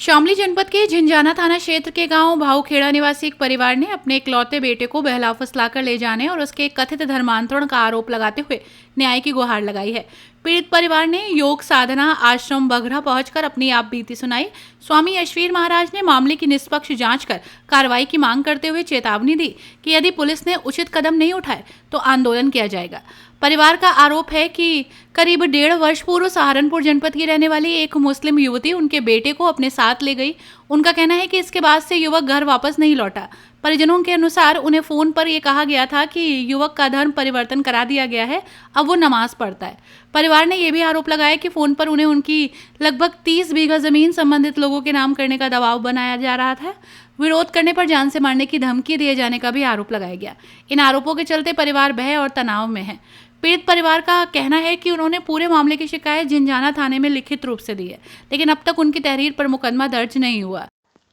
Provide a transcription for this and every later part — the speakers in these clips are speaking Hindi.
शामली जनपद के झिंझाना थाना क्षेत्र के गांव भाऊखेड़ा निवासी एक परिवार ने अपने इकलौते बेटे को बहला फुसलाकर ले जाने और उसके कथित धर्मांतरण का आरोप लगाते हुए न्याय की गुहार लगाई है। पीड़ित परिवार ने योग साधना आश्रम बघरा पहुंचकर अपनी आप बीती सुनाई। स्वामी यशवीर महाराज ने मामले की निष्पक्ष जांच कर कार्रवाई की मांग करते हुए चेतावनी दी कि यदि पुलिस ने उचित कदम नहीं उठाए तो आंदोलन किया जाएगा। परिवार का आरोप है कि करीब 1.5 वर्ष पूर्व सहारनपुर जनपद की रहने वाली एक मुस्लिम युवती उनके बेटे को अपने साथ ले गई। उनका कहना है कि इसके बाद से युवक घर वापस नहीं लौटा। परिजनों के अनुसार उन्हें फोन पर यह कहा गया था कि युवक का धर्म परिवर्तन करा दिया गया है, अब वो नमाज पढ़ता है। परिवार ने यह भी आरोप लगाया कि फोन पर उन्हें उनकी लगभग 30 बीघा जमीन संबंधित लोगों के नाम करने का दबाव बनाया जा रहा था। विरोध करने पर जान से मारने की धमकी दिए जाने का भी आरोप लगाया गया। इन आरोपों के चलते परिवार भय और तनाव में है। पीड़ित परिवार का कहना है कि उन्होंने पूरे मामले की शिकायत झिंझाना थाने में लिखित रूप से दी है, लेकिन अब तक उनकी तहरीर पर मुकदमा दर्ज नहीं हुआ।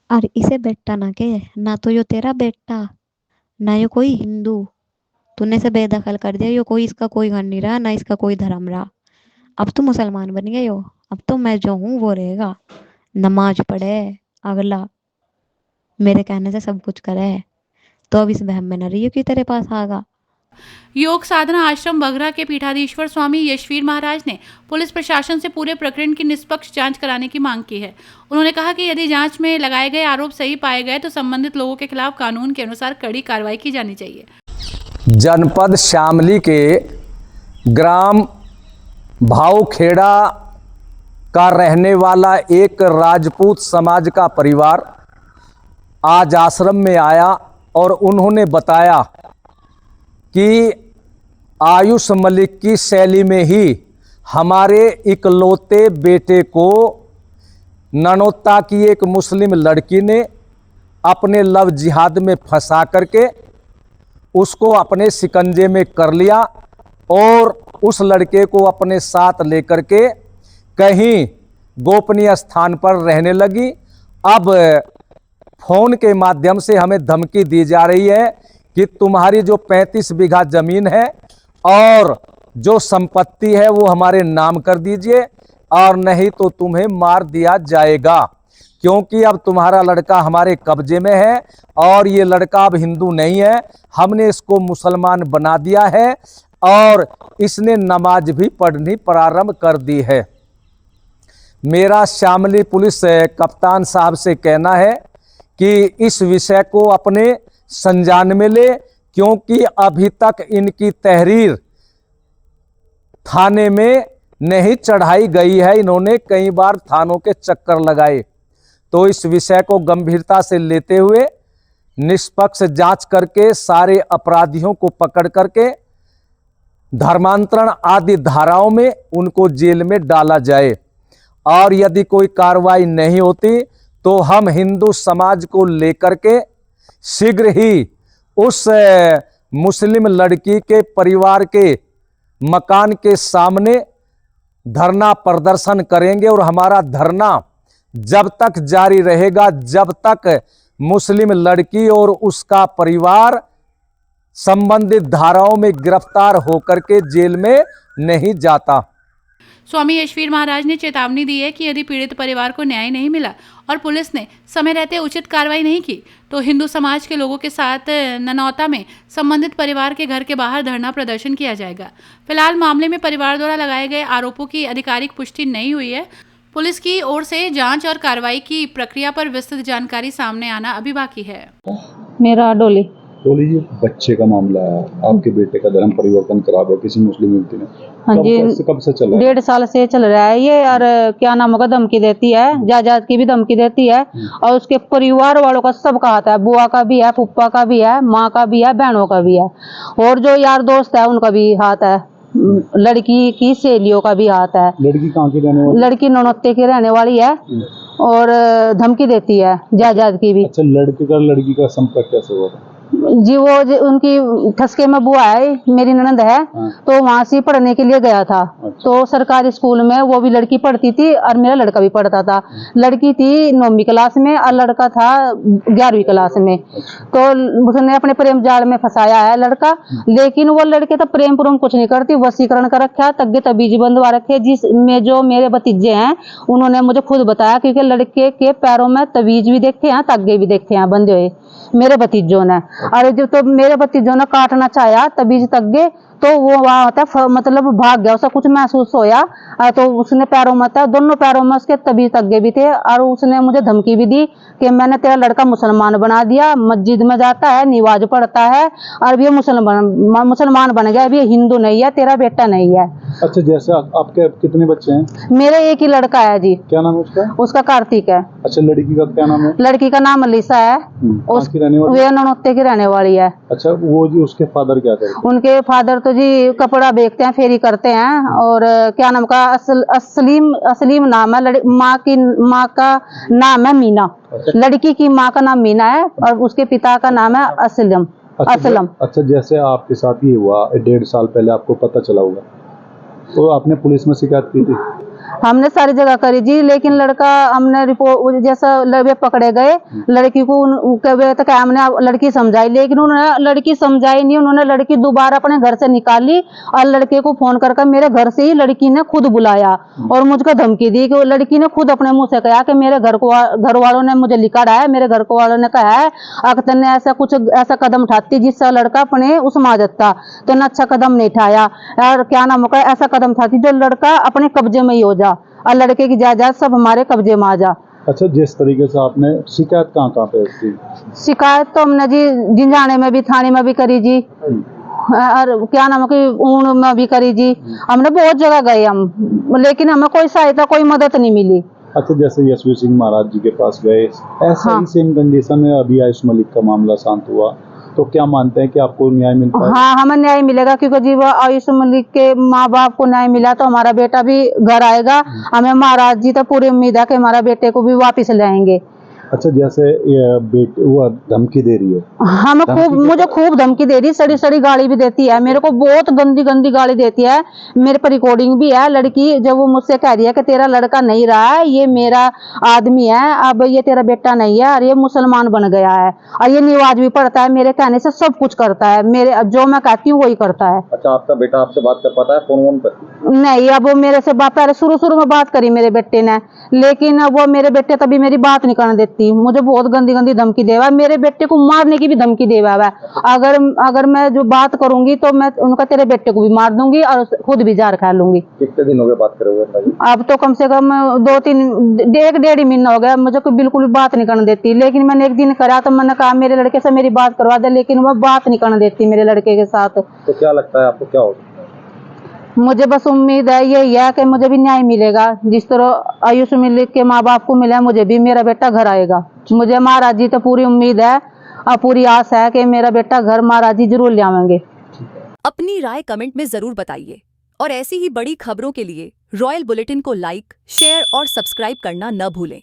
और इसे बेटा ना के, ना तो यो तेरा बेटा ना यो कोई हिंदू, तूने से बेदखल कर दिया। यो कोई इसका कोई घर नहीं रहा, ना इसका कोई धर्म रहा। अब तो मुसलमान बन गए हो, अब तो मैं जो हूँ वो रहेगा। नमाज पढ़े, अगला मेरे कहने से सब कुछ करे, तो अब इस वहम में न रही हो कि तेरे पास आगा। योग साधना आश्रम बघरा के पीठाधीश्वर स्वामी यशवीर महाराज ने पुलिस प्रशासन से पूरे प्रकरण की निष्पक्ष जांच कराने की मांग की है। उन्होंने कहा कि यदि जांच में लगाए गए आरोप सही पाए गए तो संबंधित लोगों के खिलाफ कानून के अनुसार कड़ी कार्रवाई की जानी चाहिए। जनपद शामली के ग्राम भाऊखेड़ा का रहने वाला एक राजपूत समाज का परिवार आज आश्रम में आया और उन्होंने बताया कि आयुष मलिक की शैली में ही हमारे इकलौते बेटे को ननौता की एक मुस्लिम लड़की ने अपने लव जिहाद में फंसा करके उसको अपने शिकंजे में कर लिया और उस लड़के को अपने साथ लेकर के कहीं गोपनीय स्थान पर रहने लगी। अब फोन के माध्यम से हमें धमकी दी जा रही है कि तुम्हारी जो 35 बीघा जमीन है और जो संपत्ति है वो हमारे नाम कर दीजिए और नहीं तो तुम्हें मार दिया जाएगा, क्योंकि अब तुम्हारा लड़का हमारे कब्जे में है और ये लड़का अब हिंदू नहीं है, हमने इसको मुसलमान बना दिया है और इसने नमाज भी पढ़नी प्रारंभ कर दी है। मेरा शामली पुलिस कप्तान साहब से कहना है कि इस विषय को अपने संज्ञान में ले, क्योंकि अभी तक इनकी तहरीर थाने में नहीं चढ़ाई गई है। इन्होंने कई बार थानों के चक्कर लगाए, तो इस विषय को गंभीरता से लेते हुए निष्पक्ष जांच करके सारे अपराधियों को पकड़ करके धर्मांतरण आदि धाराओं में उनको जेल में डाला जाए और यदि कोई कार्रवाई नहीं होती तो हम हिंदू समाज को लेकर के शीघ्र ही उस मुस्लिम लड़की के परिवार के मकान के सामने धरना प्रदर्शन करेंगे और हमारा धरना जब तक जारी रहेगा जब तक मुस्लिम लड़की और उसका परिवार संबंधित धाराओं में गिरफ्तार होकर के जेल में नहीं जाता। स्वामी यशवीर महाराज ने चेतावनी दी है कि यदि पीड़ित परिवार को न्याय नहीं मिला और पुलिस ने समय रहते उचित कार्रवाई नहीं की तो हिंदू समाज के लोगों के साथ ननौता में संबंधित परिवार के घर के बाहर धरना प्रदर्शन किया जाएगा। फिलहाल मामले में परिवार द्वारा लगाए गए आरोपों की आधिकारिक पुष्टि नहीं हुई है। पुलिस की ओर से जांच और कार्रवाई की प्रक्रिया पर विस्तृत जानकारी सामने आना अभी बाकी है। मेरा डोली जी, बच्चे का मामला है, आपके बेटे का धर्म परिवर्तन करा दिया किसी मुस्लिम युवती ने। हाँ जी, कब से चल रहा है? 1.5 साल से चल रहा है ये। और क्या नाम का धमकी देती है, जायदाद की भी धमकी देती है और उसके परिवार वालों का सबका हाथ है। बुआ का भी है, फुप्पा का भी है, माँ का भी है, बहनों का भी है और जो यार दोस्त है उनका भी हाथ है। लड़की की सहेलियों का भी हाथ है। लड़की कहाँ की रहने वाली? लड़की ननौते की रहने वाली है और धमकी देती है जायदाद की भी। अच्छा, लड़के का लड़की का संपर्क कैसे हुआ था? जी वो उनकी ठसके में बुआ है, मेरी ननद है, हाँ। तो वहां से पढ़ने के लिए गया था। अच्छा। तो सरकारी स्कूल में वो भी लड़की पढ़ती थी और मेरा लड़का भी पढ़ता था। लड़की थी 9वीं क्लास में और लड़का था 11वीं क्लास में। तो उसने अपने प्रेम जाल में फंसाया है लड़का, लेकिन वो लड़के तो प्रेम कुछ नहीं करती, वशीकरण कर रखा, तग्गे तबीज बंधवा रखे। जिसमें जो मेरे भतीजे हैं उन्होंने मुझे खुद बताया, क्योंकि लड़के के पैरों में तबीज भी देखे हैं, तग्गे भी देखे हैं बंधे हुए मेरे भतीजों ने। और जो तो मेरे भतीजों ने काटना चाहा तबीज तग्गे, तो वो वहां होता मतलब भाग गया, उसे कुछ महसूस होया तो उसने पैरों में था, दोनों पैरों में उसके तबीज तग्गे भी थे। और उसने मुझे धमकी भी दी कि मैंने तेरा लड़का मुसलमान बना दिया, मस्जिद में जाता है, नमाज पढ़ता है और ये मुसलमान बन गया, अभी हिंदू नहीं है, तेरा बेटा नहीं है। अच्छा, जैसे आपके कितने बच्चे हैं? मेरे एक ही लड़का है जी। क्या नाम है उसका? उसका कार्तिक है। अच्छा, लड़की का क्या नाम है? लड़की का नाम अलीसा है। कहाँ की रहने वाली? वे ननौते की रहने वाली है। अच्छा, वो जी उसके फादर क्या करते हैं? उनके फादर तो जी कपड़ा बेचते हैं, फेरी करते हैं। और क्या नाम का असलीम नाम है, माँ का नाम है मीना। लड़की की माँ का नाम मीना है और उसके पिता का नाम है असलम। अच्छा, जैसे आपके साथ ये हुआ 1.5 साल पहले, आपको पता चला होगा, तो आपने पुलिस में शिकायत की थी? हमने सारी जगह करी जी, लेकिन लड़का हमने रिपोर्ट जैसा लड़के पकड़े गए, लड़की को तक हमने लड़की समझाई, लेकिन उन्होंने लड़की समझाई नहीं। उन्होंने लड़की दोबारा अपने घर से निकाली और लड़के को फोन कर मेरे घर से ही लड़की ने खुद बुलाया और मुझको धमकी दी कि लड़की ने खुद अपने मुंह से कहा कि मेरे घर वालों ने मुझे लिखा है, मेरे घर वालों ने कहा है अख्तर ने ऐसा कदम उठाती जिससे लड़का अपने उस माजत था, तो ने अच्छा कदम नहीं उठाया। और क्या नाम होगा, ऐसा कदम उठाती जो लड़का अपने कब्जे में ही हो जा और लड़के की जायदाद सब हमारे कब्जे में आ जा। अच्छा, जिस तरीके से आपने शिकायत कहाँ पे की? शिकायत तो हमने जी जिंजाने में भी, थाने में भी करी जी, और क्या नाम है कि ऊन में भी करी जी। हमने बहुत जगह गए हम, लेकिन हमें कोई सहायता, कोई मदद नहीं मिली। अच्छा, जैसे यशवी सिंह महाराज जी के पास गए, ऐसा ही सेम कंडीशन में अभी आयुष मलिक का मामला शांत हुआ, तो क्या मानते हैं कि आपको न्याय मिल पाएगा? हाँ, हमें न्याय मिलेगा, क्योंकि जी वो आयुष मलिक के माँ बाप को न्याय मिला तो हमारा बेटा भी घर आएगा। हमें महाराज जी तो पूरी उम्मीद है कि हमारा बेटे को भी वापस लाएंगे। अच्छा, जैसे बेटे वो धमकी दे रही है, मुझे खूब धमकी दे रही, सड़ी गाली भी देती है, मेरे को बहुत गंदी गाली देती है। मेरे पर रिकॉर्डिंग भी है। लड़की जब वो मुझसे कह रही है कि तेरा लड़का नहीं रहा है, ये मेरा आदमी है, अब ये तेरा बेटा नहीं है और ये मुसलमान बन गया है और ये नमाज भी पढ़ता है, मेरे कहने से सब कुछ करता है, मेरे जो मैं कहती हूँ वही करता है। अच्छा, आपका बेटा आपसे बात कर पाता है फोन पर? नहीं, अब वो मेरे से पहले शुरू में बात करी मेरे बेटे ने, लेकिन वो मेरे बेटे तभी मेरी बात नहीं करने देती, मुझे बहुत गंदी धमकी देवा, मेरे बेटे को मारने की भी धमकी देवा है। अगर मैं जो बात करूंगी तो मैं उनका तेरे बेटे को भी मार दूंगी और खुद भी जार खा लूंगी। कितने दिन हो गए बात करोगे? अब तो कम से कम 1.5 महीना हो गया, मुझे कोई बिल्कुल भी बात नहीं करने देती। लेकिन मैंने एक दिन करा तो मैंने कहा मेरे लड़के से मेरी बात करवा दे, लेकिन वो बात नहीं करने देती मेरे लड़के के साथ। तो क्या लगता है आपको, क्या होगा? मुझे बस उम्मीद है यही है कि मुझे भी न्याय मिलेगा, जिस तरह आयुष मलिक के माँ बाप को मिला, मुझे भी मेरा बेटा घर आएगा। मुझे महाराज जी तो पूरी उम्मीद है और पूरी आस है कि मेरा बेटा घर महाराज जी जरूर ले आवेंगे। अपनी राय कमेंट में जरूर बताइए और ऐसी ही बड़ी खबरों के लिए रॉयल बुलेटिन को लाइक, शेयर और सब्सक्राइब करना न भूलें।